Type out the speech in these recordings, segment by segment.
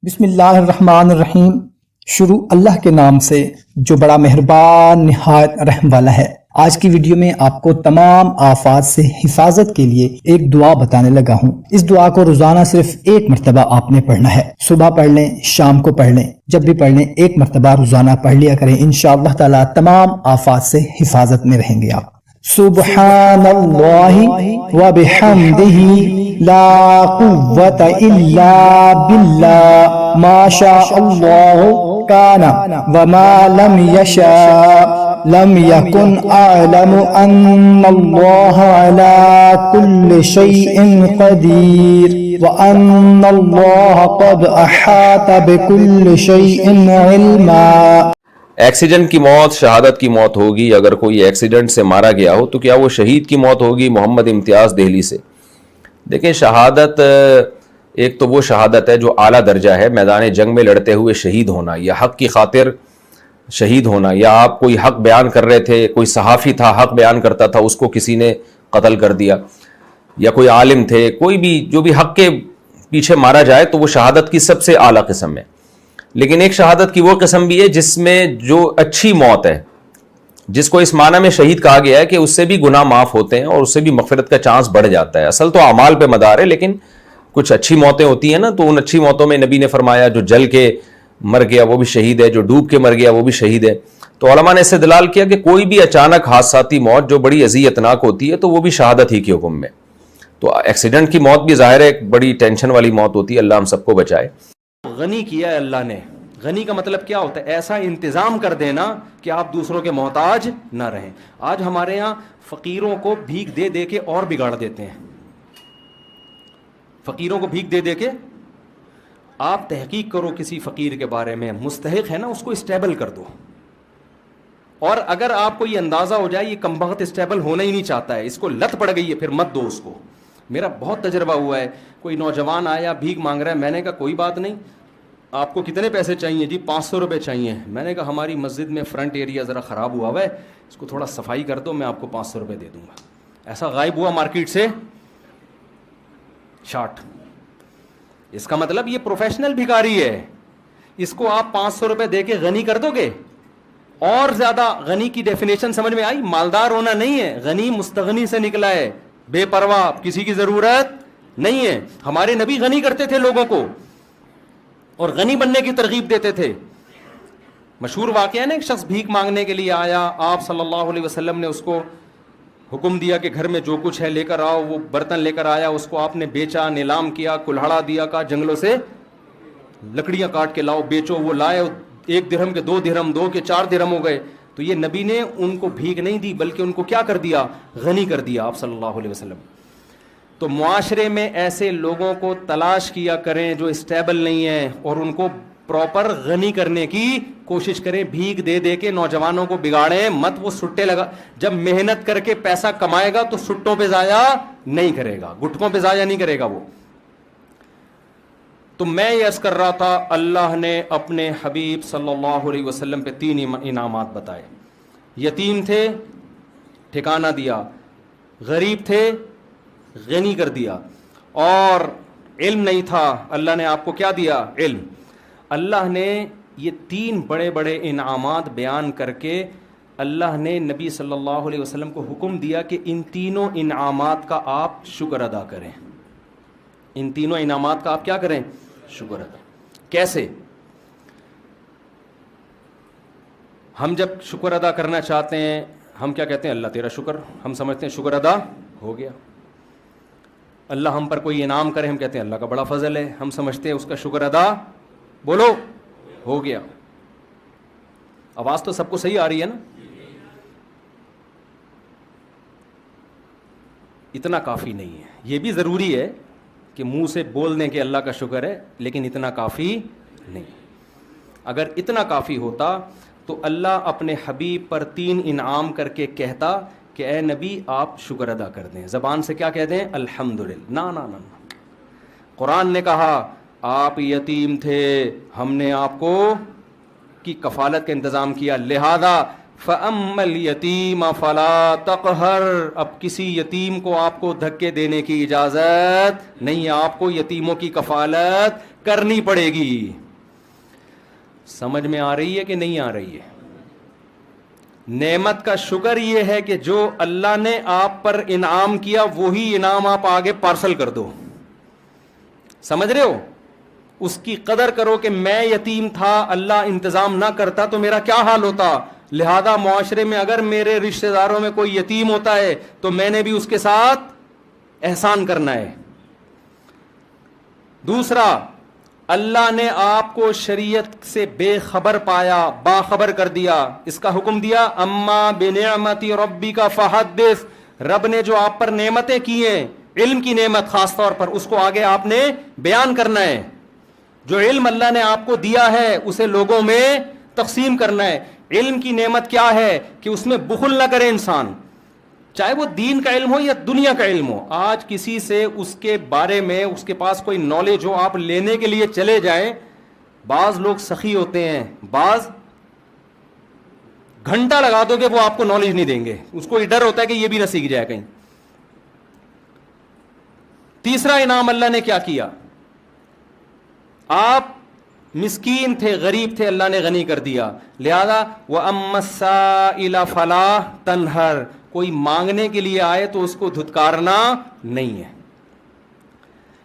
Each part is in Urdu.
بسم اللہ الرحمن الرحیم۔ شروع اللہ کے نام سے جو بڑا مہربان نہایت رحم والا ہے۔ آج کی ویڈیو میں آپ کو تمام آفات سے حفاظت کے لیے ایک دعا بتانے لگا ہوں۔ اس دعا کو روزانہ صرف ایک مرتبہ آپ نے پڑھنا ہے۔ صبح پڑھ لیں، شام کو پڑھ لیں، جب بھی پڑھ لیں ایک مرتبہ روزانہ پڑھ لیا کریں۔ انشاءاللہ تعالی تمام آفات سے حفاظت میں رہیں گے آپ۔ سبحان اللہ وبحمدہ لا قوة الا باللہ ما شاء اللہ کان وما لم یشاء لم یکن اعلم ان اللہ علی کل شیء قدیر وان اللہ قد احاط بکل شیء علما۔ ایکسیڈنٹ کی موت شہادت کی موت ہوگی۔ اگر کوئی ایکسیڈنٹ سے مارا گیا ہو تو کیا وہ شہید کی موت ہوگی؟ محمد امتیاز دہلی سے۔ دیکھیں، شہادت ایک تو وہ شہادت ہے جو اعلیٰ درجہ ہے، میدان جنگ میں لڑتے ہوئے شہید ہونا یا حق کی خاطر شہید ہونا، یا آپ کوئی حق بیان کر رہے تھے، کوئی صحافی تھا حق بیان کرتا تھا، اس کو کسی نے قتل کر دیا، یا کوئی عالم تھے، کوئی بھی جو بھی حق کے پیچھے مارا جائے تو وہ شہادت کی سب سے اعلیٰ قسم ہے۔ لیکن ایک شہادت کی وہ قسم بھی ہے جس میں جو اچھی موت ہے، جس کو اس معنی میں شہید کہا گیا ہے کہ اس سے بھی گناہ معاف ہوتے ہیں اور اس سے بھی مغفرت کا چانس بڑھ جاتا ہے۔ اصل تو اعمال پہ مدار ہے، لیکن کچھ اچھی موتیں ہوتی ہیں نا، تو ان اچھی موتوں میں نبی نے فرمایا جو جل کے مر گیا وہ بھی شہید ہے، جو ڈوب کے مر گیا وہ بھی شہید ہے۔ تو علماء نے استدلال کیا کہ کوئی بھی اچانک حادثاتی موت جو بڑی اذیتناک ہوتی ہے تو وہ بھی شہادت ہی کے حکم میں۔ تو ایکسیڈنٹ کی موت بھی ظاہر ہے ایک بڑی ٹینشن والی موت ہوتی ہے، اللہ ہم سب کو بچائے۔ غنی کیا ہے اللہ نے۔ غنی کا مطلب کیا ہوتا ہے؟ ایسا انتظام کر دینا کہ آپ دوسروں کے محتاج نہ رہیں۔ آج ہمارے یہاں فقیروں کو بھیک دے دے کے اور بگاڑ دیتے ہیں۔ فقیروں کو بھیک دے دے کے آپ تحقیق کرو کسی فقیر کے بارے میں، مستحق ہے نا، اس کو اسٹیبل کر دو۔ اور اگر آپ کو یہ اندازہ ہو جائے یہ کمبخت اسٹیبل ہونا ہی نہیں چاہتا ہے، اس کو لت پڑ گئی ہے، پھر مت دو اس کو۔ میرا بہت تجربہ ہوا ہے، کوئی نوجوان آیا بھیک مانگ رہا ہے، میں نے کہا کوئی بات نہیں، آپ کو کتنے پیسے چاہیے؟ جی 500 روپے چاہیے۔ میں نے کہا ہماری مسجد میں فرنٹ ایریا ذرا خراب ہوا ہے، اس کو تھوڑا صفائی کر دو، میں آپ کو 500 روپے دے دوں گا۔ ایسا غائب ہوا مارکیٹ سے شارٹ۔ اس کا مطلب یہ پروفیشنل بھکاری ہے، اس کو آپ 500 روپے دے کے غنی کر دو گے۔ اور زیادہ غنی کی ڈیفینیشن سمجھ میں آئی؟ مالدار ہونا نہیں ہے، غنی مستغنی سے نکلا ہے، بے پرواہ، کسی کی ضرورت نہیں ہے۔ ہمارے نبی غنی کرتے تھے لوگوں کو اور غنی بننے کی ترغیب دیتے تھے۔ مشہور واقعہ ہے نا، ایک شخص بھیک مانگنے کے لیے آیا، آپ صلی اللہ علیہ وسلم نے اس کو حکم دیا کہ گھر میں جو کچھ ہے لے کر آؤ۔ وہ برتن لے کر آیا، اس کو آپ نے بیچا، نیلام کیا، کلہاڑا دیا، کہا جنگلوں سے لکڑیاں کاٹ کے لاؤ بیچو۔ وہ لائے، 1 درہم کے 2 درہم، 2 کے 4 درہم ہو گئے۔ تو یہ نبی نے ان کو بھیک نہیں دی بلکہ ان کو کیا کر دیا؟ غنی کر دیا آپ صلی اللہ علیہ وسلم۔ تو معاشرے میں ایسے لوگوں کو تلاش کیا کریں جو اسٹیبل نہیں ہیں اور ان کو پراپر غنی کرنے کی کوشش کریں۔ بھیک دے دے کے نوجوانوں کو بگاڑیں مت۔ وہ سٹے لگا، جب محنت کر کے پیسہ کمائے گا تو سٹوں پہ ضائع نہیں کرے گا، گٹکوں پہ ضائع نہیں کرے گا وہ۔ تو میں یہ عرض کر رہا تھا، اللہ نے اپنے حبیب صلی اللہ علیہ وسلم پہ 3 انعامات بتائے۔ یتیم تھے، ٹھکانہ دیا، غریب تھے، غنی کر دیا، اور علم نہیں تھا، اللہ نے آپ کو کیا دیا؟ علم۔ اللہ نے یہ 3 بڑے بڑے انعامات بیان کر کے اللہ نے نبی صلی اللہ علیہ وسلم کو حکم دیا کہ ان تینوں انعامات کا آپ شکر ادا کریں۔ ان تینوں انعامات کا آپ کیا کریں؟ شکر ادا۔ کیسے؟ ہم جب شکر ادا کرنا چاہتے ہیں ہم کیا کہتے ہیں؟ اللہ تیرا شکر۔ ہم سمجھتے ہیں شکر ادا ہو گیا۔ اللہ ہم پر کوئی انعام کرے ہم کہتے ہیں اللہ کا بڑا فضل ہے، ہم سمجھتے ہیں اس کا شکر ادا بولو ہو گیا۔ آواز تو سب کو صحیح آ رہی ہے نا؟ اتنا کافی نہیں ہے، یہ بھی ضروری ہے کہ منہ سے بول دیں کہ اللہ کا شکر ہے، لیکن اتنا کافی نہیں۔ اگر اتنا کافی ہوتا تو اللہ اپنے حبیب پر 3 انعام کر کے کہتا کہ اے نبی آپ شکر ادا کر دیں، زبان سے کیا کہہ دیں؟ الحمدللہ۔ نا نا نا، قرآن نے کہا آپ یتیم تھے، ہم نے آپ کو کی کفالت کا انتظام کیا، لہذا فَأَمَّا الْيَتِيمَ فَلَا تَقْهَرْ، اب کسی یتیم کو آپ کو دھکے دینے کی اجازت نہیں ہے، آپ کو یتیموں کی کفالت کرنی پڑے گی. سمجھ میں آ رہی ہے کہ نہیں آ رہی ہے؟ نعمت کا شکر یہ ہے کہ جو اللہ نے آپ پر انعام کیا وہی انعام آپ آگے پارسل کر دو. سمجھ رہے ہو؟ اس کی قدر کرو کہ میں یتیم تھا, اللہ انتظام نہ کرتا تو میرا کیا حال ہوتا. لہذا معاشرے میں اگر میرے رشتہ داروں میں کوئی یتیم ہوتا ہے تو میں نے بھی اس کے ساتھ احسان کرنا ہے. دوسرا, اللہ نے آپ کو شریعت سے بے خبر پایا, باخبر کر دیا, اس کا حکم دیا اما بنعمت ربک فحدث. رب نے جو آپ پر نعمتیں کی ہیں, علم کی نعمت خاص طور پر, اس کو آگے آپ نے بیان کرنا ہے. جو علم اللہ نے آپ کو دیا ہے اسے لوگوں میں تقسیم کرنا ہے. علم کی نعمت کیا ہے کہ اس میں بخل نہ کرے انسان, چاہے وہ دین کا علم ہو یا دنیا کا علم ہو. آج کسی سے اس کے بارے میں اس کے پاس کوئی نالج ہو, آپ لینے کے لیے چلے جائیں, بعض لوگ سخی ہوتے ہیں, بعض گھنٹہ لگا دو کہ وہ آپ کو نالج نہیں دیں گے, اس کو ڈر ہوتا ہے کہ یہ بھی نہ سیکھ جائے کہیں. تیسرا انعام اللہ نے کیا کیا, آپ مسکین تھے, غریب تھے, اللہ نے غنی کر دیا. لہذا وَأَمَّا السَّائِلَ فَلَا تَنْهَرْ, کوئی مانگنے کے لیے آئے تو اس کو دھتکارنا نہیں ہے.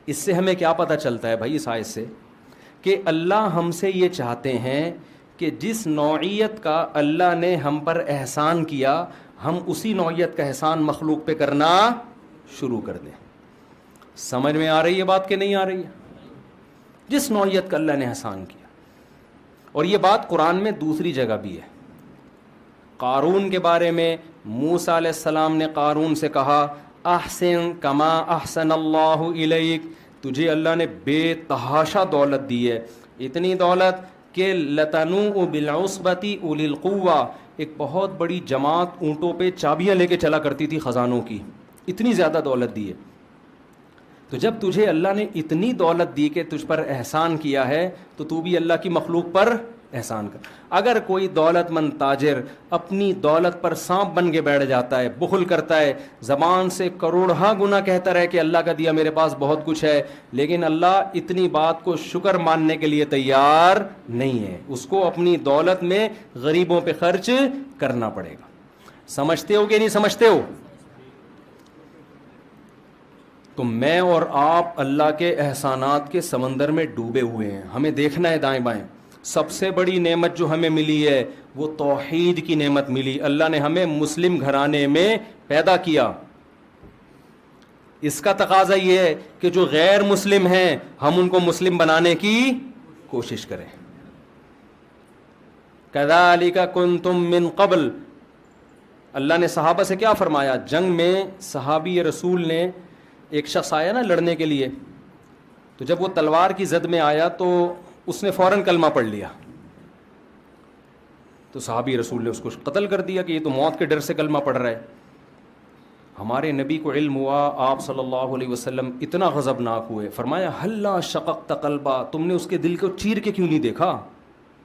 اس سے ہمیں کیا پتہ چلتا ہے بھائی, اس آیت سے, کہ اللہ ہم سے یہ چاہتے ہیں کہ جس نوعیت کا اللہ نے ہم پر احسان کیا ہم اسی نوعیت کا احسان مخلوق پہ کرنا شروع کر دیں. سمجھ میں آ رہی ہے بات کہ نہیں آ رہی ہے؟ جس نوعیت کا اللہ نے احسان کیا. اور یہ بات قرآن میں دوسری جگہ بھی ہے. قارون کے بارے میں موسیٰ علیہ السلام نے قارون سے کہا احسن کما احسن اللہ الیک, تجھے اللہ نے بے تحاشا دولت دی ہے, اتنی دولت کہ لتنوء بالعصبۃ اولی القوہ, ایک بہت بڑی جماعت اونٹوں پہ چابیاں لے کے چلا کرتی تھی خزانوں کی, اتنی زیادہ دولت دی ہے. تو جب تجھے اللہ نے اتنی دولت دی کہ تجھ پر احسان کیا ہے تو تو بھی اللہ کی مخلوق پر احسان کر. اگر کوئی دولت مند تاجر اپنی دولت پر سانپ بن کے بیٹھ جاتا ہے, بخل کرتا ہے, زبان سے کروڑہا گنا کہتا رہے کہ اللہ کا دیا میرے پاس بہت کچھ ہے, لیکن اللہ اتنی بات کو شکر ماننے کے لیے تیار نہیں ہے, اس کو اپنی دولت میں غریبوں پہ خرچ کرنا پڑے گا. سمجھتے ہو کہ نہیں سمجھتے ہو؟ تو میں اور آپ اللہ کے احسانات کے سمندر میں ڈوبے ہوئے ہیں, ہمیں دیکھنا ہے دائیں بائیں. سب سے بڑی نعمت جو ہمیں ملی ہے وہ توحید کی نعمت ملی. اللہ نے ہمیں مسلم گھرانے میں پیدا کیا. اس کا تقاضا یہ ہے کہ جو غیر مسلم ہیں ہم ان کو مسلم بنانے کی کوشش کریں. کذالک کنتم من قبل, اللہ نے صحابہ سے کیا فرمایا؟ جنگ میں صحابی رسول نے, ایک شخص آیا نا لڑنے کے لیے, تو جب وہ تلوار کی زد میں آیا تو اس نے فوراً کلمہ پڑھ لیا, تو صحابی رسول نے اس کو قتل کر دیا کہ یہ تو موت کے ڈر سے کلمہ پڑھ رہا ہے. ہمارے نبی کو علم ہوا, آپ صلی اللہ علیہ وسلم اتنا غضبناک ہوئے, فرمایا ہلا شققت قلبا, تم نے اس کے دل کو چیر کے کیوں نہیں دیکھا؟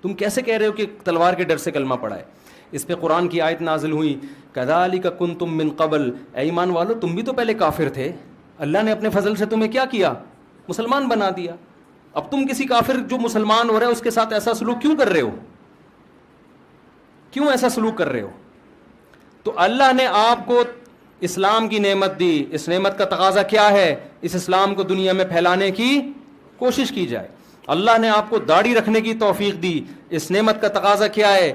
تم کیسے کہہ رہے ہو کہ تلوار کے ڈر سے کلمہ پڑھا ہے؟ اس پہ قرآن کی آیت نازل ہوئی کذالک کنتم من قبل, اے ایمان والو تم بھی تو پہلے کافر تھے, اللہ نے اپنے فضل سے تمہیں کیا کیا؟ مسلمان بنا دیا. اب تم کسی کافر جو مسلمان ہو رہا ہے اس کے ساتھ ایسا سلوک کیوں کر رہے ہو؟ کیوں ایسا سلوک کر رہے ہو؟ تو اللہ نے آپ کو اسلام کی نعمت دی, اس نعمت کا تقاضا کیا ہے؟ اس اسلام کو دنیا میں پھیلانے کی کوشش کی جائے. اللہ نے آپ کو داڑھی رکھنے کی توفیق دی, اس نعمت کا تقاضا کیا ہے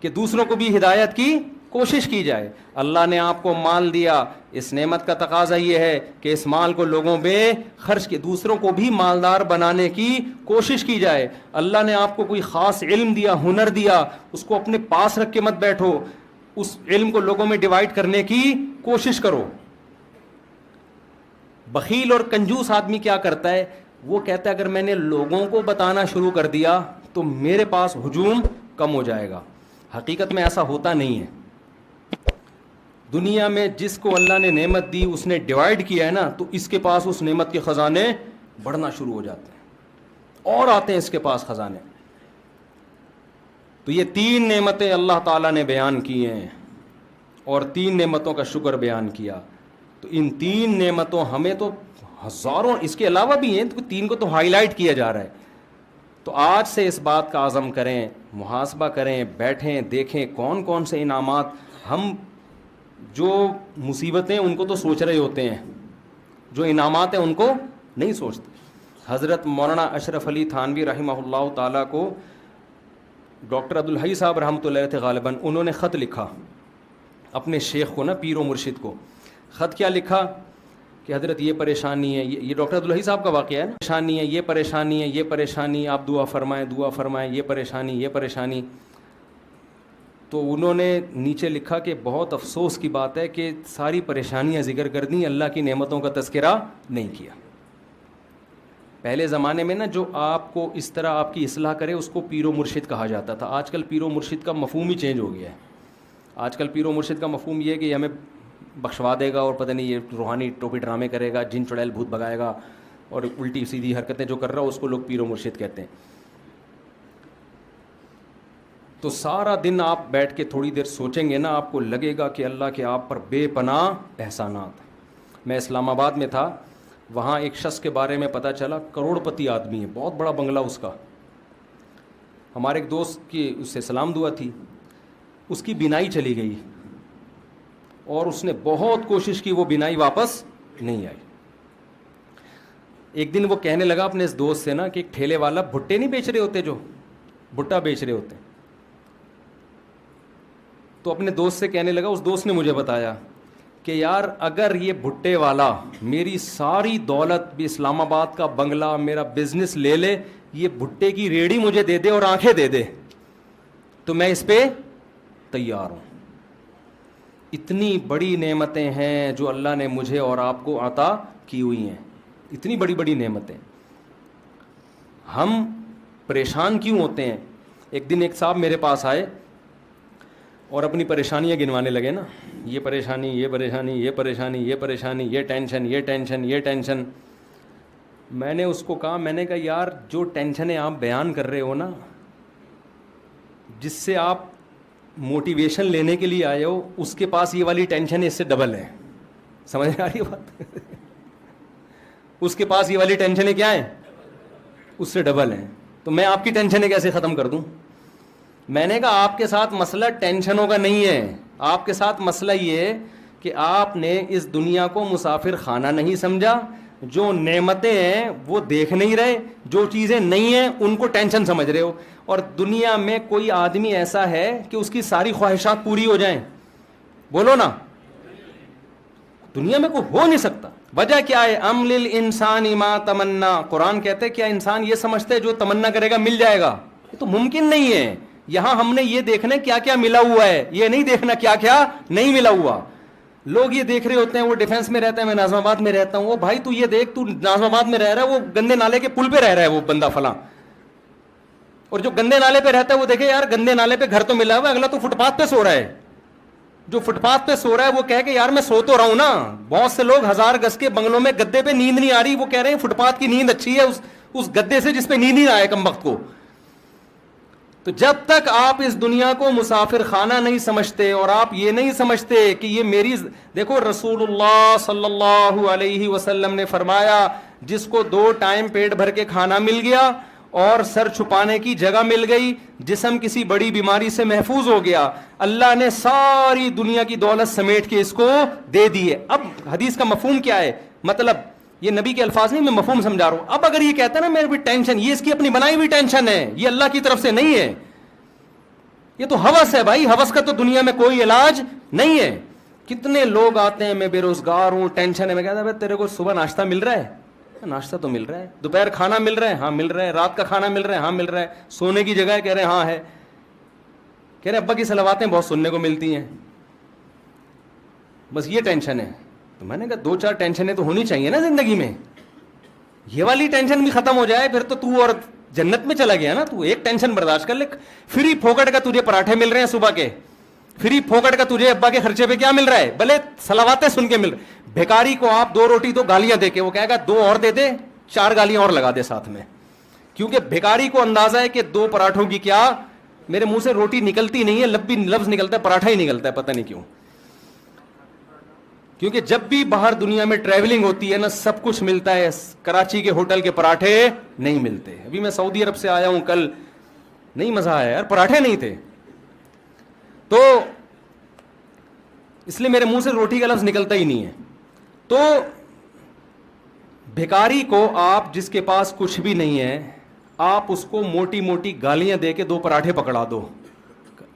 کہ دوسروں کو بھی ہدایت کی کوشش کی جائے. اللہ نے آپ کو مال دیا, اس نعمت کا تقاضا یہ ہے کہ اس مال کو لوگوں میں خرچ کے دوسروں کو بھی مالدار بنانے کی کوشش کی جائے. اللہ نے آپ کو کوئی خاص علم دیا, ہنر دیا, اس کو اپنے پاس رکھ کے مت بیٹھو, اس علم کو لوگوں میں ڈیوائڈ کرنے کی کوشش کرو. بخیل اور کنجوس آدمی کیا کرتا ہے؟ وہ کہتا ہے اگر میں نے لوگوں کو بتانا شروع کر دیا تو میرے پاس ہجوم کم ہو جائے گا. حقیقت میں ایسا ہوتا نہیں ہے. دنیا میں جس کو اللہ نے نعمت دی اس نے ڈیوائڈ کیا ہے نا, تو اس کے پاس اس نعمت کے خزانے بڑھنا شروع ہو جاتے ہیں اور آتے ہیں اس کے پاس خزانے. تو یہ 3 نعمتیں اللہ تعالیٰ نے بیان کی ہیں اور 3 نعمتوں کا شکر بیان کیا. تو ان 3 نعمتوں ہمیں تو ہزاروں اس کے علاوہ بھی ہیں, تو 3 کو تو ہائی لائٹ کیا جا رہا ہے. تو آج سے اس بات کا عزم کریں, محاسبہ کریں, بیٹھیں, دیکھیں کون کون سے انعامات. ہم جو مصیبتیں ان کو تو سوچ رہے ہوتے ہیں, جو انعامات ہیں ان کو نہیں سوچتے. حضرت مولانا اشرف علی تھانوی رحمہ اللہ تعالیٰ کو ڈاکٹر عبدالحی صاحب رحمۃ اللہ تھے غالباً, انہوں نے خط لکھا اپنے شیخ کو نا, پیر و مرشد کو. خط کیا لکھا کہ حضرت یہ پریشانی ہے, یہ ڈاکٹر عبدالحی صاحب کا واقعہ ہے نا, پریشانی ہے, یہ پریشانی ہے, یہ پریشانی, آپ دعا فرمائیں, یہ پریشانی. تو انہوں نے نیچے لکھا کہ بہت افسوس کی بات ہے کہ ساری پریشانیاں ذکر کر دیں, اللہ کی نعمتوں کا تذکرہ نہیں کیا. پہلے زمانے میں نا جو آپ کو اس طرح آپ کی اصلاح کرے اس کو پیر و مرشد کہا جاتا تھا. آج کل پیر و مرشد کا مفہوم ہی چینج ہو گیا ہے. آج کل پیر و مرشد کا مفہوم یہ ہے کہ ہمیں بخشوا دے گا اور پتہ نہیں یہ روحانی ٹوپی ڈرامے کرے گا, جن چڑیل بھوت بگائے گا, اور الٹی سیدھی حرکتیں جو کر رہا ہو اس کو لوگ پیر و مرشد کہتے ہیں. تو سارا دن آپ بیٹھ کے تھوڑی دیر سوچیں گے نا, آپ کو لگے گا کہ اللہ کے آپ پر بے پناہ احسانات. میں اسلام آباد میں تھا, وہاں ایک شخص کے بارے میں پتہ چلا, کروڑ پتی آدمی ہے, بہت بڑا بنگلہ اس کا. ہمارے ایک دوست کی اس سے سلام دعا تھی, اس کی بینائی چلی گئی اور اس نے بہت کوشش کی, وہ بینائی واپس نہیں آئی. ایک دن وہ کہنے لگا اپنے اس دوست سے نا کہ ایک ٹھیلے والا بھٹے نہیں بیچ رہے ہوتے, جو بھٹا بیچ رہے ہوتے, تو اپنے دوست سے کہنے لگا, اس دوست نے مجھے بتایا کہ یار اگر یہ بھٹے والا میری ساری دولت بھی, اسلام آباد کا بنگلہ, میرا بزنس لے لے, یہ بھٹے کی ریڑھی مجھے دے دے اور آنکھیں دے دے, تو میں اس پہ تیار ہوں. اتنی بڑی نعمتیں ہیں جو اللہ نے مجھے اور آپ کو عطا کی ہوئی ہیں, اتنی بڑی بڑی نعمتیں. ہم پریشان کیوں ہوتے ہیں؟ ایک دن ایک صاحب میرے پاس آئے اور اپنی پریشانیاں گنوانے لگے نا, یہ پریشانی, یہ پریشانی, یہ پریشانی, یہ پریشانی, یہ ٹینشن, یہ ٹینشن, یہ ٹینشن. میں نے اس کو کہا, میں نے کہا یار جو ٹینشنیں آپ بیان کر رہے ہو نا, جس سے آپ موٹیویشن لینے کے لیے آئے ہو, اس کے پاس یہ والی ٹینشن اس سے ڈبل ہے. سمجھ آ رہی ہے بات؟ اس کے پاس یہ والی ٹینشنیں کیا ہیں, اس سے ڈبل ہیں. تو میں آپ کی ٹینشنیں کیسے ختم کر دوں؟ میں نے کہا آپ کے ساتھ مسئلہ ٹینشنوں کا نہیں ہے, آپ کے ساتھ مسئلہ یہ ہے کہ آپ نے اس دنیا کو مسافر خانہ نہیں سمجھا, جو نعمتیں ہیں وہ دیکھ نہیں رہے, جو چیزیں نہیں ہیں ان کو ٹینشن سمجھ رہے ہو. اور دنیا میں کوئی آدمی ایسا ہے کہ اس کی ساری خواہشات پوری ہو جائیں؟ بولو نا, دنیا میں کوئی ہو نہیں سکتا. وجہ کیا ہے؟ ام للانسان ما تمنا. قرآن کہتے کیا انسان یہ سمجھتے ہے جو تمنا کرے گا مل جائے گا؟ یہ تو ممکن نہیں ہے. یہاں ہم نے یہ دیکھنا کیا کیا ملا ہوا ہے, یہ نہیں دیکھنا کیا کیا نہیں ملا ہوا. لوگ یہ دیکھ رہے ہوتے ہیں, وہ ڈیفینس میں رہتا ہے, میں ناظم آباد میں رہتا ہوں, وہ بھائی تو یہ دیکھ, تو ناظم آباد میں رہ رہا ہے, وہ گندے نالے کے پل پہ رہ رہا ہے وہ بندہ فلاں, اور جو گندے نالے پہ رہتا ہے وہ دیکھے یار گندے نالے پہ گھر تو ملا ہوا ہے, اگلا تو فٹ پاتھ پہ سو رہا ہے. جو فٹ پاتھ پہ سو رہا ہے وہ کہے کہ یار میں سو تو رہا ہوں نا. بہت سے لوگ 1000 گز کے بنگلوں میں گدے پہ نیند نہیں آ رہی, وہ کہہ رہے ہیں فٹ پاتھ کی نیند اچھی ہے اس گدے سے جس پہ نیند نہیں آئے کم وقت کو. تو جب تک آپ اس دنیا کو مسافر خانہ نہیں سمجھتے اور آپ یہ نہیں سمجھتے کہ یہ میری, دیکھو رسول اللہ صلی اللہ علیہ وسلم نے فرمایا جس کو 2 ٹائم پیٹ بھر کے کھانا مل گیا اور سر چھپانے کی جگہ مل گئی, جسم کسی بڑی بیماری سے محفوظ ہو گیا, اللہ نے ساری دنیا کی دولت سمیٹ کے اس کو دے دی ہے. اب حدیث کا مفہوم کیا ہے؟ مطلب یہ نبی کے الفاظ نہیں, میں مفہوم سمجھا رہا ہوں. اب اگر یہ کہتا ہے نا میرے بھی ٹینشن, یہ اس کی اپنی بنائی ہوئی ٹینشن ہے, یہ اللہ کی طرف سے نہیں ہے, یہ تو ہوس ہے بھائی. ہوس کا تو دنیا میں کوئی علاج نہیں ہے. کتنے لوگ آتے ہیں میں بے روزگار ہوں, ٹینشن ہے, میں کہتا ہے تیرے کو صبح ناشتہ مل رہا ہے؟ ناشتہ تو مل رہا ہے. دوپہر کھانا مل رہا ہے؟ ہاں مل رہا ہے. رات کا کھانا مل رہا ہے؟ ہاں مل رہا ہے. سونے کی جگہ ہے؟ کہہ رہے ہیں ہاں ہے. کہہ رہے ابا کی صلواتیں بہت سننے کو ملتی ہیں, بس یہ ٹینشن ہے. تو میں نے کہا 2-4 ٹینشنیں تو ہونی چاہیے نا زندگی میں, یہ والی ٹینشن بھی ختم ہو جائے پھر تو اور جنت میں چلا گیا نا. تو ایک ٹینشن برداشت کر لے. فری پھوکٹ کا تجھے پراٹھے مل رہے ہیں صبح کے, فری پھوکٹ کا تجھے ابا کے خرچے پہ کیا مل رہا ہے, بھلے صلواتیں سن کے مل رہے. بھیکاری کو آپ 2 روٹی 2 گالیاں دے کے, وہ کہے گا 2 اور دے دے, 4 گالیاں اور لگا دے ساتھ میں, کیونکہ بھیکاری کو اندازہ ہے کہ 2 پراٹھوں کی کیا, میرے منہ سے روٹی نکلتی نہیں ہے, لفظ نکلتا ہے, پراٹھا ہی نکلتا ہے, پتہ نہیں کیوں. کیونکہ جب بھی باہر دنیا میں ٹریولنگ ہوتی ہے نا سب کچھ ملتا ہے, کراچی کے ہوٹل کے پراٹھے نہیں ملتے. ابھی میں سعودی عرب سے آیا ہوں کل, نہیں مزہ آیا یار, پراٹھے نہیں تھے. تو اس لیے میرے منہ سے روٹی کا لفظ نکلتا ہی نہیں ہے. تو بھکاری کو آپ جس کے پاس کچھ بھی نہیں ہے آپ اس کو موٹی موٹی گالیاں دے کے 2 پراٹھے پکڑا دو,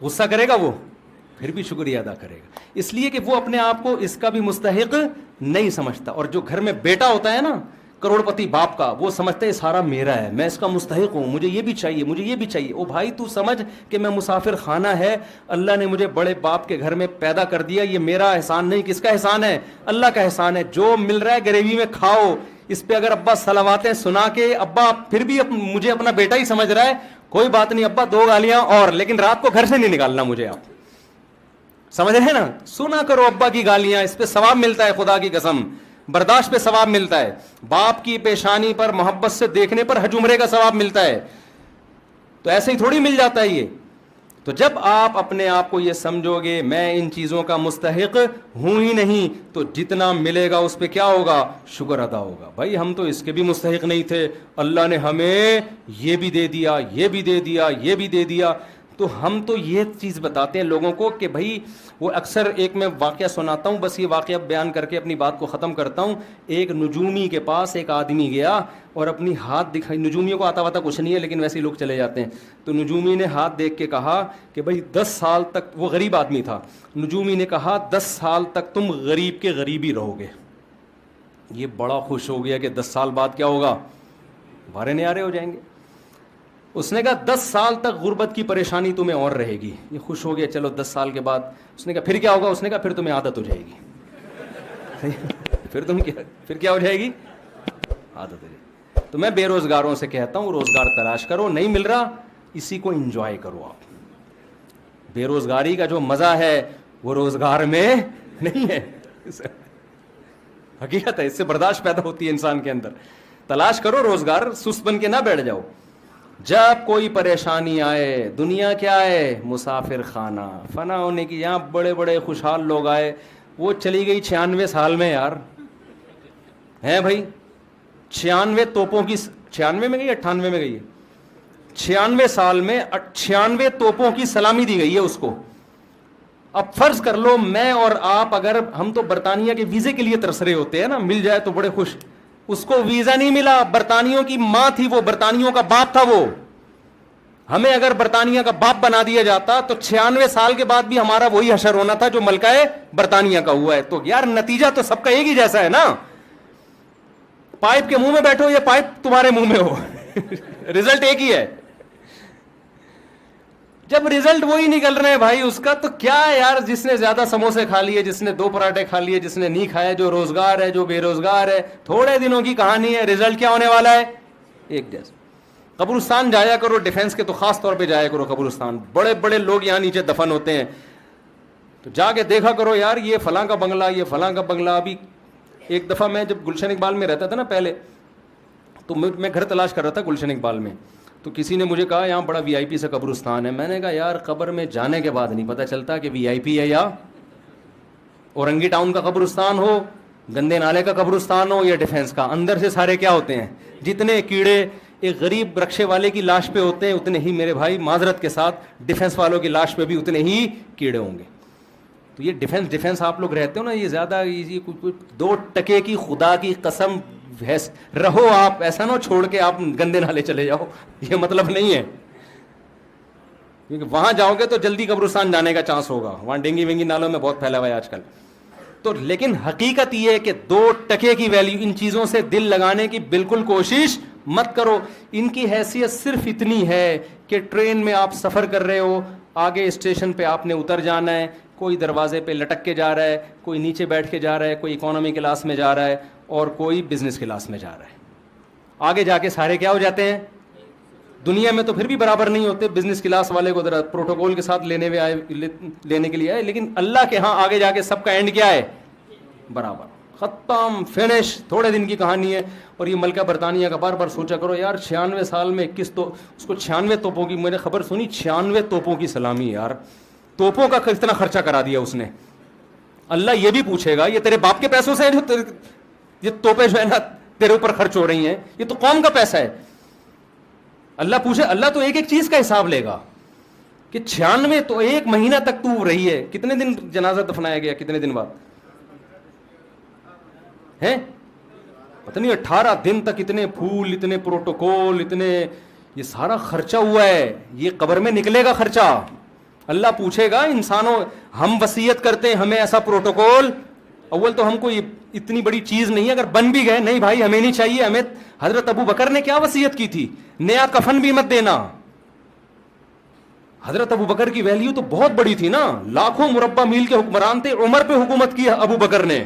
غصہ کرے گا وہ, پھر بھی شکریہ ادا کرے گا, اس لیے کہ وہ اپنے آپ کو اس کا بھی مستحق نہیں سمجھتا. اور جو گھر میں بیٹا ہوتا ہے نا کروڑ پتی باپ کا, وہ سمجھتا ہے سارا میرا ہے, میں اس کا مستحق ہوں, مجھے یہ بھی چاہیے, مجھے یہ بھی چاہیے. او بھائی تو سمجھ کہ میں مسافر خانہ ہے, اللہ نے مجھے بڑے باپ کے گھر میں پیدا کر دیا, یہ میرا احسان نہیں. کس کا احسان ہے؟ اللہ کا احسان ہے. جو مل رہا ہے گریوی میں کھاؤ. اس پہ اگر ابا صلواتیں سنا کے ابا پھر بھی مجھے اپنا بیٹا ہی سمجھ رہا ہے, کوئی بات نہیں ابا 2 گالیاں اور, لیکن رات کو گھر سے نہیں نکالنا مجھے. آپ سمجھ رہے ہیں نا, سنا کرو ابا کی گالیاں, اس پہ ثواب ملتا ہے, خدا کی قسم برداشت پہ ثواب ملتا ہے, باپ کی پیشانی پر محبت سے دیکھنے پر حج عمرے کا ثواب ملتا ہے. تو ایسے ہی تھوڑی مل جاتا ہے یہ. تو جب آپ اپنے آپ کو یہ سمجھو گے میں ان چیزوں کا مستحق ہوں ہی نہیں, تو جتنا ملے گا اس پہ کیا ہوگا؟ شکر ادا ہوگا. بھائی ہم تو اس کے بھی مستحق نہیں تھے, اللہ نے ہمیں یہ بھی دے دیا, یہ بھی دے دیا, یہ بھی دے دیا. تو ہم تو یہ چیز بتاتے ہیں لوگوں کو کہ بھائی وہ اکثر ایک میں واقعہ سناتا ہوں, بس یہ واقعہ بیان کر کے اپنی بات کو ختم کرتا ہوں. ایک نجومی کے پاس ایک آدمی گیا اور اپنی ہاتھ دکھائی, نجومیوں کو آتا واتا کچھ نہیں ہے لیکن ویسے ہی لوگ چلے جاتے ہیں. تو نجومی نے ہاتھ دیکھ کے کہا کہ بھائی 10 سال تک, وہ غریب آدمی تھا, نجومی نے کہا 10 سال تک تم غریب کے غریب ہی رہو گے. یہ بڑا خوش ہو گیا کہ 10 سال بعد کیا ہوگا, بھارے نیارے ہو جائیں گے. اس نے کہا 10 سال تک غربت کی پریشانی تمہیں اور رہے گی. یہ خوش ہو گیا, چلو 10 سال کے بعد. اس نے کہا پھر کیا ہوگا؟ اس نے کہا پھر تمہیں عادت ہو جائے گی. پھر کیا ہو جائے گی؟ عادت ہو جائے گی. تو میں بے روزگاروں سے کہتا ہوں روزگار تلاش کرو, نہیں مل رہا اسی کو انجوائے کرو. آپ بے روزگاری کا جو مزہ ہے وہ روزگار میں نہیں ہے, حقیقت ہے. اس سے برداشت پیدا ہوتی ہے انسان کے اندر. تلاش کرو روزگار, سست بن کے نہ بیٹھ جاؤ. جب کوئی پریشانی آئے, دنیا کیا ہے؟ مسافر خانہ, فنا ہونے کی. یہاں بڑے بڑے خوشحال لوگ آئے, وہ چلی گئی 96 سال میں یار, ہیں بھائی 96 توپوں کی, 96 میں گئی 98 میں گئی ہے, 96 سال میں 96 توپوں کی سلامی دی گئی ہے اس کو. اب فرض کر لو میں اور آپ, اگر ہم تو برطانیہ کے ویزے کے لیے ترس رہے ہوتے ہیں نا, مل جائے تو بڑے خوش. اس کو ویزا نہیں ملا, برطانیوں کی ماں تھی وہ, برطانیوں کا باپ تھا وہ. ہمیں اگر برطانیہ کا باپ بنا دیا جاتا تو 96 سال کے بعد بھی ہمارا وہی حشر ہونا تھا جو ملکہ برطانیہ کا ہوا ہے. تو یار نتیجہ تو سب کا ایک ہی جیسا ہے نا. پائپ کے منہ میں بیٹھو یا پائپ تمہارے منہ میں ہو, رزلٹ ایک ہی ہے. جب رزلٹ وہی نکل رہے ہیں بھائی اس کا, تو کیا ہے یار, جس نے زیادہ سموسے کھا لیے, جس نے 2 پراٹھے کھا لیے, جس نے نہیں کھایا, جو روزگار ہے, جو بے روزگار ہے, تھوڑے دنوں کی کہانی ہے. رزلٹ کیا ہونے والا ہے؟ ایک جیسا. قبرستان جایا کرو, ڈیفینس کے تو خاص طور پہ جایا کرو قبرستان, بڑے بڑے لوگ یہاں نیچے دفن ہوتے ہیں. تو جا کے دیکھا کرو یار, یہ فلاں کا بنگلہ, یہ فلاں کا بنگلہ. ابھی ایک دفعہ میں جب گلشن اقبال میں رہتا تھا نا پہلے, تو میں گھر تلاش کر رہا تھا گلشن اقبال میں. تو کسی نے مجھے کہا یہاں بڑا VIP سا قبرستان ہے. میں نے کہا یار قبر میں جانے کے بعد نہیں پتہ چلتا کہ VIP ہے یا اورنگی ٹاؤن کا قبرستان ہو, گندے نالے کا قبرستان ہو, یا ڈیفینس کا. اندر سے سارے کیا ہوتے ہیں, جتنے کیڑے ایک غریب رکشے والے کی لاش پہ ہوتے ہیں اتنے ہی میرے بھائی معذرت کے ساتھ ڈیفینس والوں کی لاش پہ بھی اتنے ہی کیڑے ہوں گے. تو یہ ڈیفینس آپ لوگ رہتے ہو نا, یہ زیادہ کچھ 2 ٹکے کی خدا کی قسم رہو آپ, ایسا نہ چھوڑ کے آپ گندے نالے چلے جاؤ, یہ مطلب نہیں ہے. کیونکہ وہاں جاؤ گے تو جلدی قبرستان جانے کا چانس ہوگا, وہاں ڈینگی وینگی نالوں میں بہت پھیلا ہوا ہے آج کل. تو لیکن حقیقت یہ ہے کہ 2 ٹکے کی ویلیو, ان چیزوں سے دل لگانے کی بالکل کوشش مت کرو. ان کی حیثیت صرف اتنی ہے کہ ٹرین میں آپ سفر کر رہے ہو, آگے اسٹیشن پہ آپ نے اتر جانا ہے, کوئی دروازے پہ لٹک کے جا رہا ہے, کوئی نیچے بیٹھ کے جا رہا ہے, کوئی اکانومی کلاس میں جا رہا ہے, اور کوئی بزنس کلاس میں جا رہا ہے. آگے جا کے سارے کیا ہو جاتے ہیں, دنیا میں تو پھر بھی برابر نہیں ہوتے. بزنس کلاس والے کو ذرا پروٹوکول کے ساتھ لینے کے لیے آئے, لیکن اللہ کے ہاں آگے جا کے سب کا اینڈ کیا ہے, برابر, ختم, فنش. تھوڑے دن کی کہانی ہے. اور یہ ملکہ برطانیہ کا بار بار سوچا کرو یار, 96 سال میں 21 تو اس کو 96 توپوں کی, میں نے خبر سنی 96 توپوں کی سلامی. یار توپوں کا اتنا خرچہ کرا دیا اس نے. اللہ یہ بھی پوچھے گا یہ تیرے باپ کے پیسوں سے جو یہ توپیں جو ہے نا تیرے اوپر خرچ ہو رہی ہیں, یہ تو قوم کا پیسہ ہے. اللہ پوچھے, اللہ تو ایک ایک چیز کا حساب لے گا کہ 96 تو 1 مہینہ تک تو رہی ہے, کتنے دن جنازہ دفنایا گیا, کتنے دن بعد ہیں پتہ نہیں, 18 دن تک اتنے پھول, اتنے پروٹوکول, اتنے یہ سارا خرچہ ہوا ہے. یہ قبر میں نکلے گا خرچہ. اللہ پوچھے گا انسانوں, ہم وصیت کرتے ہیں ہمیں ایسا پروٹوکول, اول تو ہم کو اتنی بڑی چیز نہیں ہے, اگر بن بھی گئے نہیں بھائی ہمیں نہیں چاہیے. ہمیں حضرت ابو بکر نے کیا وصیت کی تھی, نیا کفن بھی مت دینا. حضرت ابو بکر کی ویلیو تو بہت بڑی تھی نا, لاکھوں مربع میل کے حکمران تھے. عمر پہ حکومت کی ابو بکر نے,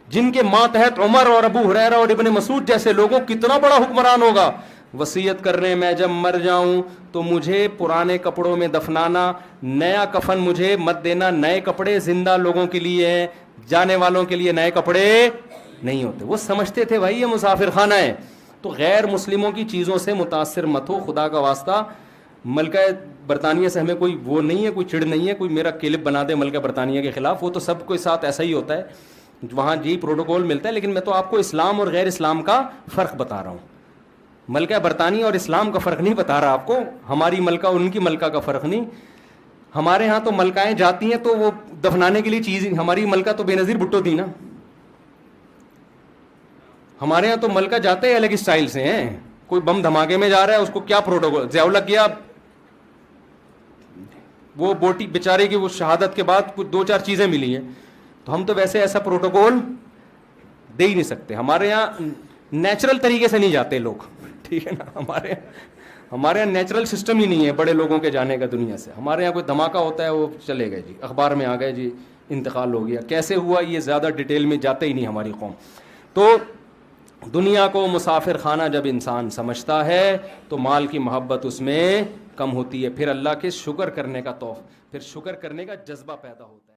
جن کے ماتحت عمر اور ابو ہریرہ اور ابن مسعود جیسے لوگوں, کتنا بڑا حکمران ہوگا. وصیت کر رہے ہیں میں جب مر جاؤں تو مجھے پرانے کپڑوں میں دفنانا, نیا کفن مجھے مت دینا. نئے کپڑے زندہ لوگوں کے لیے ہیں, جانے والوں کے لیے نئے کپڑے نہیں ہوتے. وہ سمجھتے تھے بھائی یہ مسافر خانہ ہے. تو غیر مسلموں کی چیزوں سے متاثر مت ہو, خدا کا واسطہ. ملکہ برطانیہ سے ہمیں کوئی وہ نہیں ہے, کوئی چڑ نہیں ہے, کوئی میرا کلپ بنا دے ملکہ برطانیہ کے خلاف, وہ تو سب کے ساتھ ایسا ہی ہوتا ہے, وہاں جی پروٹوکول ملتا ہے. لیکن میں تو آپ کو اسلام اور غیر اسلام کا فرق بتا رہا ہوں. ملکہ برطانیہ اور اسلام کا فرق نہیں بتا رہا آپ کو, ہماری ملکہ ان کی ملکہ کا فرق نہیں. ہمارے ہاں تو ملکائیں جاتی ہیں تو وہ دفنانے کے لیے چیز, ہماری ملکہ تو بے نظیر بھٹو تھی نا. ہمارے ہاں تو ملکہ جاتے ہیں الگ اسٹائل سے ہیں. کوئی بم دھماکے میں جا رہا ہے اس کو کیا پروٹوکول, ضیاء الحق کیا وہ بوٹی بیچارے کی وہ شہادت کے بعد کچھ 2-4 چیزیں ملی ہیں, تو ہم تو ویسے ایسا پروٹوکول دے ہی نہیں سکتے. ہمارے یہاں نیچرل طریقے سے نہیں جاتے لوگ, ٹھیک ہے نا. ہمارے یہاں نیچرل سسٹم ہی نہیں ہے بڑے لوگوں کے جانے کا دنیا سے. ہمارے یہاں کوئی دھماکہ ہوتا ہے وہ چلے گئے جی, اخبار میں آ گئے جی انتقال ہو گیا, کیسے ہوا یہ زیادہ ڈیٹیل میں جاتے ہی نہیں ہماری قوم. تو دنیا کو مسافر خانہ جب انسان سمجھتا ہے تو مال کی محبت اس میں کم ہوتی ہے, پھر اللہ کے شکر کرنے کا شکر کرنے کا جذبہ پیدا ہوتا ہے.